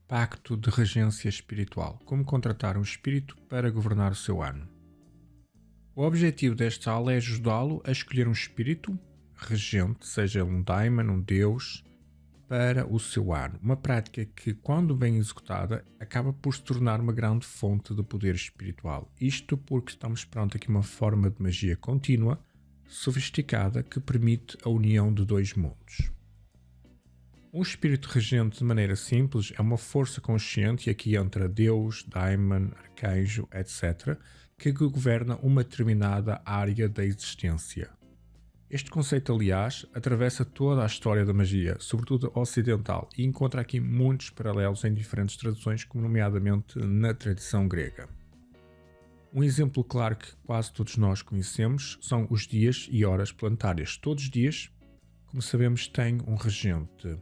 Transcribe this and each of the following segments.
Pacto de Regência Espiritual. Como contratar um espírito para governar o seu ano. O objetivo desta aula é ajudá-lo a escolher um espírito regente, seja ele um daimon, um deus, para o seu ano. Uma prática que, quando bem executada, acaba por se tornar uma grande fonte de poder espiritual. Isto porque estamos perante aqui uma forma de magia contínua, sofisticada, que permite a união de dois mundos. Um espírito regente, de maneira simples, é uma força consciente, e aqui entra Deus, daimon, arcanjo, etc., que governa uma determinada área da existência. Este conceito, aliás, atravessa toda a história da magia, sobretudo ocidental, e encontra aqui muitos paralelos em diferentes tradições, como nomeadamente na tradição grega. Um exemplo claro que quase todos nós conhecemos são os dias e horas planetárias. Todos os dias, como sabemos, têm um regente.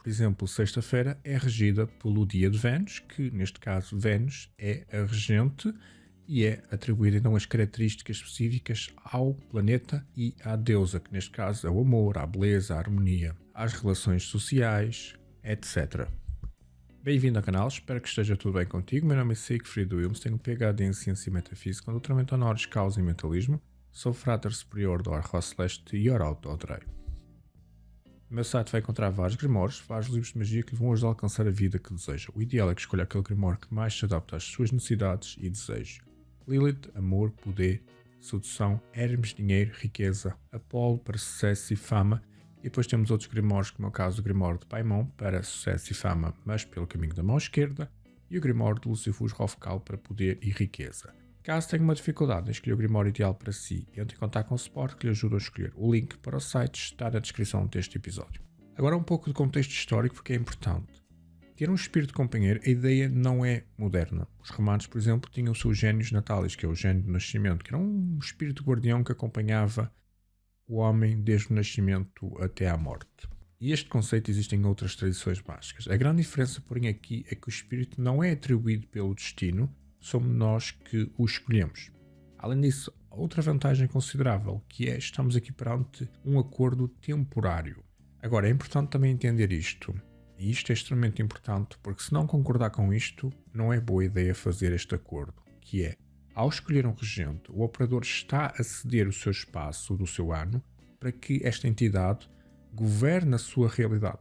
Por exemplo, sexta-feira é regida pelo dia de Vênus, que neste caso Vênus é a regente e é atribuída então as características específicas ao planeta e à deusa, que neste caso é o amor, a beleza, a harmonia, as relações sociais, etc. Bem-vindo ao canal, espero que esteja tudo bem contigo. Meu nome é Siegfried Wilms, tenho um PhD em Ciência e Metafísica, doutoramento honoris causa em Mentalismo, sou frater superior do Arroz Celeste e Orauto Odrei. No meu site vai encontrar vários grimórios, vários livros de magia que lhe vão ajudar a alcançar a vida que deseja. O ideal é que escolha aquele grimório que mais se adapta às suas necessidades e desejos. Lilith, amor, poder, sedução, Hermes, dinheiro, riqueza, Apolo para sucesso e fama, e depois temos outros grimórios, como é o caso do grimório de Paimon para sucesso e fama, mas pelo caminho da mão esquerda, e o grimório de Lucifus Rofcal para poder e riqueza. Caso tenha uma dificuldade em escolher o grimório ideal para si, entre em contato com o suporte que lhe ajuda a escolher. O link para o site está na descrição deste episódio. Agora um pouco de contexto histórico, porque é importante. Ter um espírito companheiro, a ideia não é moderna. Os romanos, por exemplo, tinham o seu gênios natalis, que é o gênio do nascimento, que era um espírito guardião que acompanhava o homem desde o nascimento até à morte. E este conceito existe em outras tradições mágicas. A grande diferença, porém, aqui é que o espírito não é atribuído pelo destino, somos nós que o escolhemos. Além disso, outra vantagem considerável, que é estamos aqui perante um acordo temporário. Agora, é importante também entender isto. E isto é extremamente importante, porque se não concordar com isto, não é boa ideia fazer este acordo, que é, ao escolher um regente, o operador está a ceder o seu espaço do seu ano para que esta entidade governe a sua realidade.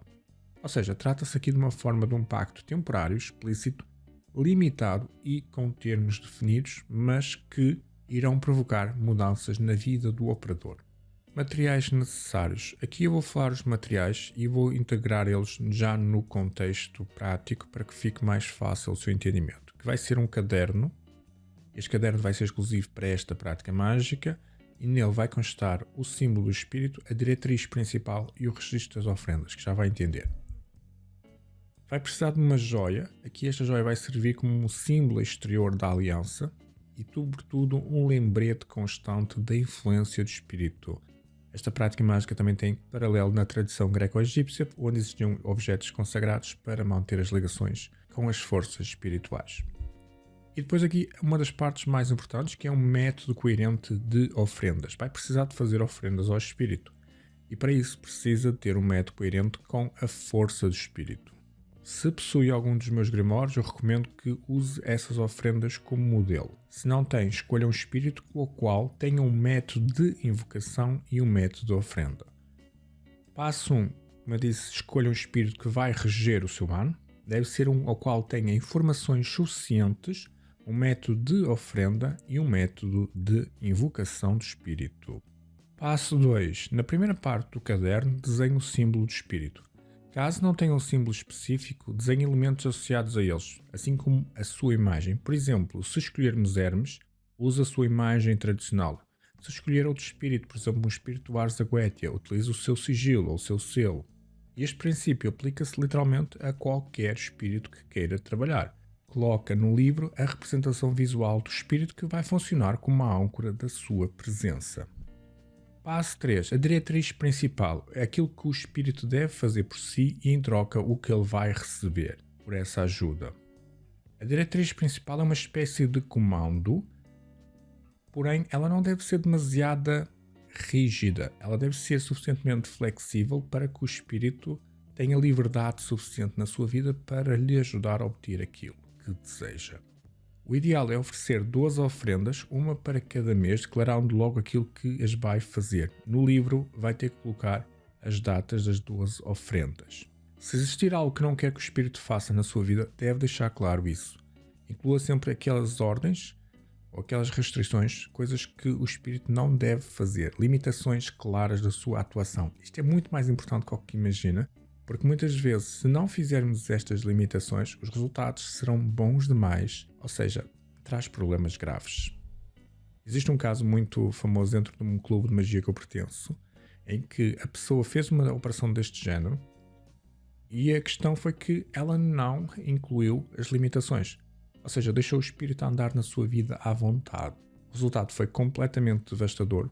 Ou seja, trata-se aqui de uma forma de um pacto temporário, explícito, limitado e com termos definidos, mas que irão provocar mudanças na vida do operador. Materiais necessários. Aqui eu vou falar os materiais e vou integrar eles já no contexto prático para que fique mais fácil o seu entendimento. Que vai ser um caderno. Este caderno vai ser exclusivo para esta prática mágica e nele vai constar o símbolo do espírito, a diretriz principal e o registro das ofrendas, que já vai entender. Vai precisar de uma joia. Aqui esta joia vai servir como um símbolo exterior da aliança e, sobretudo, um lembrete constante da influência do espírito. Esta prática mágica também tem paralelo na tradição greco-egípcia, onde existiam objetos consagrados para manter as ligações com as forças espirituais. E depois aqui uma das partes mais importantes, que é um método coerente de ofrendas. Vai precisar de fazer ofrendas ao espírito e para isso precisa ter um método coerente com a força do espírito. Se possui algum dos meus grimórios, eu recomendo que use essas ofrendas como modelo. Se não tem, escolha um espírito com o qual tenha um método de invocação e um método de ofrenda. Passo 1. Como eu disse, escolha um espírito que vai reger o seu ano. Deve ser um ao qual tenha informações suficientes, um método de ofrenda e um método de invocação do espírito. Passo 2. Na primeira parte do caderno, desenhe o símbolo do espírito. Caso não tenha um símbolo específico, desenhe elementos associados a eles, assim como a sua imagem. Por exemplo, se escolhermos Hermes, use a sua imagem tradicional. Se escolher outro espírito, por exemplo, um espírito Ars Aguetia, utilize o seu sigilo ou o seu selo. Este princípio aplica-se literalmente a qualquer espírito que queira trabalhar. Coloca no livro a representação visual do espírito que vai funcionar como a âncora da sua presença. Passo 3. A diretriz principal é aquilo que o espírito deve fazer por si e em troca o que ele vai receber por essa ajuda. A diretriz principal é uma espécie de comando, porém ela não deve ser demasiado rígida. Ela deve ser suficientemente flexível para que o espírito tenha liberdade suficiente na sua vida para lhe ajudar a obter aquilo que deseja. O ideal é oferecer 12 oferendas, uma para cada mês, declarando logo aquilo que as vai fazer. No livro vai ter que colocar as datas das 12 oferendas. Se existir algo que não quer que o Espírito faça na sua vida, deve deixar claro isso. Inclua sempre aquelas ordens ou aquelas restrições, coisas que o Espírito não deve fazer, limitações claras da sua atuação. Isto é muito mais importante do que imagina, porque muitas vezes, se não fizermos estas limitações, os resultados serão bons demais, ou seja, traz problemas graves. Existe um caso muito famoso dentro de um clube de magia que eu pertenço, em que a pessoa fez uma operação deste género e a questão foi que ela não incluiu as limitações. Ou seja, deixou o espírito andar na sua vida à vontade. O resultado foi completamente devastador,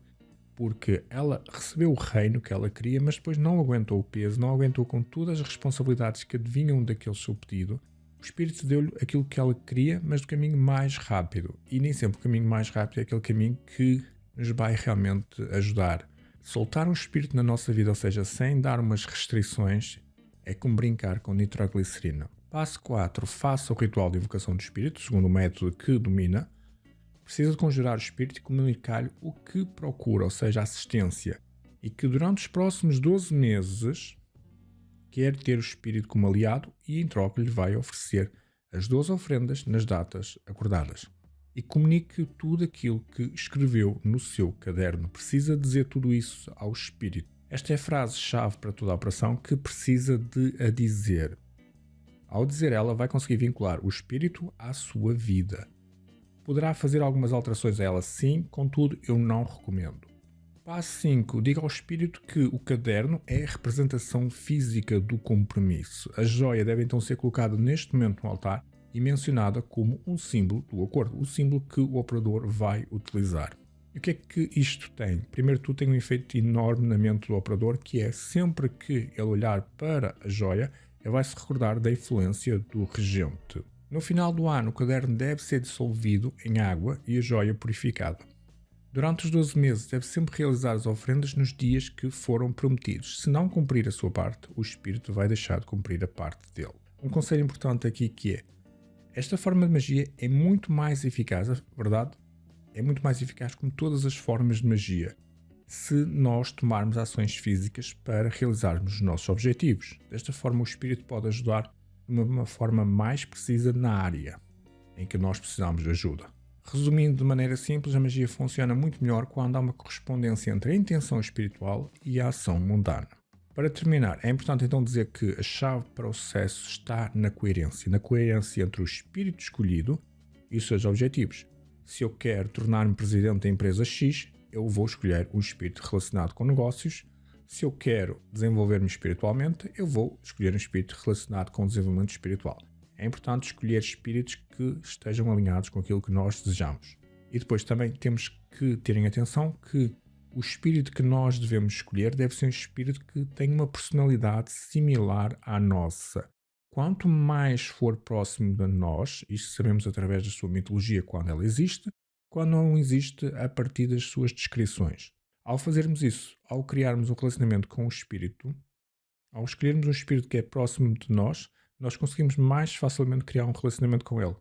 porque ela recebeu o reino que ela queria, mas depois não aguentou o peso, não aguentou com todas as responsabilidades que advinham daquele seu pedido. O espírito deu-lhe aquilo que ela queria, mas do caminho mais rápido. E nem sempre o caminho mais rápido é aquele caminho que nos vai realmente ajudar. Soltar um espírito na nossa vida, ou seja, sem dar umas restrições, é como brincar com nitroglicerina. Passo 4. Faça o ritual de invocação do espírito, segundo o método que domina. Precisa de conjurar o espírito e comunicar-lhe o que procura, ou seja, assistência. E que durante os próximos 12 meses quer ter o espírito como aliado e em troca lhe vai oferecer as 12 oferendas nas datas acordadas. E comunique tudo aquilo que escreveu no seu caderno. Precisa dizer tudo isso ao espírito. Esta é a frase-chave para toda a operação que precisa de a dizer. Ao dizer ela, vai conseguir vincular o espírito à sua vida. Poderá fazer algumas alterações a ela sim, contudo eu não recomendo. Passo 5. Diga ao espírito que o caderno é a representação física do compromisso. A joia deve então ser colocada neste momento no altar e mencionada como um símbolo do acordo, o símbolo que o operador vai utilizar. E o que é que isto tem? Primeiro tudo tem um efeito enorme na mente do operador, que é sempre que ele olhar para a joia, ele vai se recordar da influência do regente. No final do ano, o caderno deve ser dissolvido em água e a joia purificada. Durante os 12 meses, deve sempre realizar as oferendas nos dias que foram prometidos. Se não cumprir a sua parte, o espírito vai deixar de cumprir a parte dele. Um conselho importante aqui que é, esta forma de magia é muito mais eficaz, verdade? É muito mais eficaz como todas as formas de magia, se nós tomarmos ações físicas para realizarmos os nossos objetivos. Desta forma, o espírito pode ajudar de uma forma mais precisa na área em que nós precisamos de ajuda. Resumindo de maneira simples, a magia funciona muito melhor quando há uma correspondência entre a intenção espiritual e a ação mundana. Para terminar, é importante então dizer que a chave para o sucesso está na coerência entre o espírito escolhido e os seus objetivos. Se eu quero tornar-me presidente da empresa X, eu vou escolher um espírito relacionado com negócios. Se eu quero desenvolver-me espiritualmente, eu vou escolher um espírito relacionado com o desenvolvimento espiritual. É importante escolher espíritos que estejam alinhados com aquilo que nós desejamos. E depois também temos que ter em atenção que o espírito que nós devemos escolher deve ser um espírito que tenha uma personalidade similar à nossa. Quanto mais for próximo de nós, isto sabemos através da sua mitologia quando ela existe, quando não existe a partir das suas descrições. Ao fazermos isso, ao criarmos um relacionamento com o espírito, ao escolhermos um espírito que é próximo de nós conseguimos mais facilmente criar um relacionamento com ele.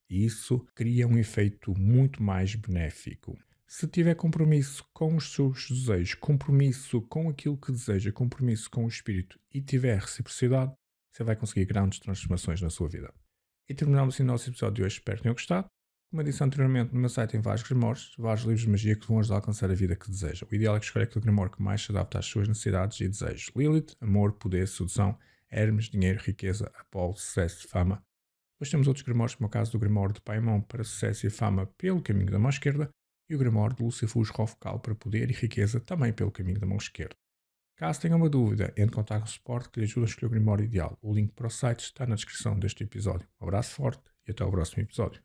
E isso cria um efeito muito mais benéfico. Se tiver compromisso com os seus desejos, compromisso com aquilo que deseja, compromisso com o espírito e tiver reciprocidade, você vai conseguir grandes transformações na sua vida. E terminamos assim o nosso episódio de hoje. Espero que tenham gostado. Como eu disse anteriormente, no meu site tem vários grimórios, vários livros de magia que vão ajudar a alcançar a vida que deseja. O ideal é que escolha aquele grimório que mais se adapta às suas necessidades e desejos. Lilith, amor, poder, sedução. Hermes, dinheiro, riqueza. Apolo, sucesso e fama. Depois temos outros grimórios, como o caso do grimório de Paimon para sucesso e fama pelo caminho da mão esquerda e o grimório de Lucifus Rofocal para poder e riqueza também pelo caminho da mão esquerda. Caso tenha uma dúvida, entre em contato com o suporte que lhe ajuda a escolher o grimório ideal. O link para o site está na descrição deste episódio. Um abraço forte e até ao próximo episódio.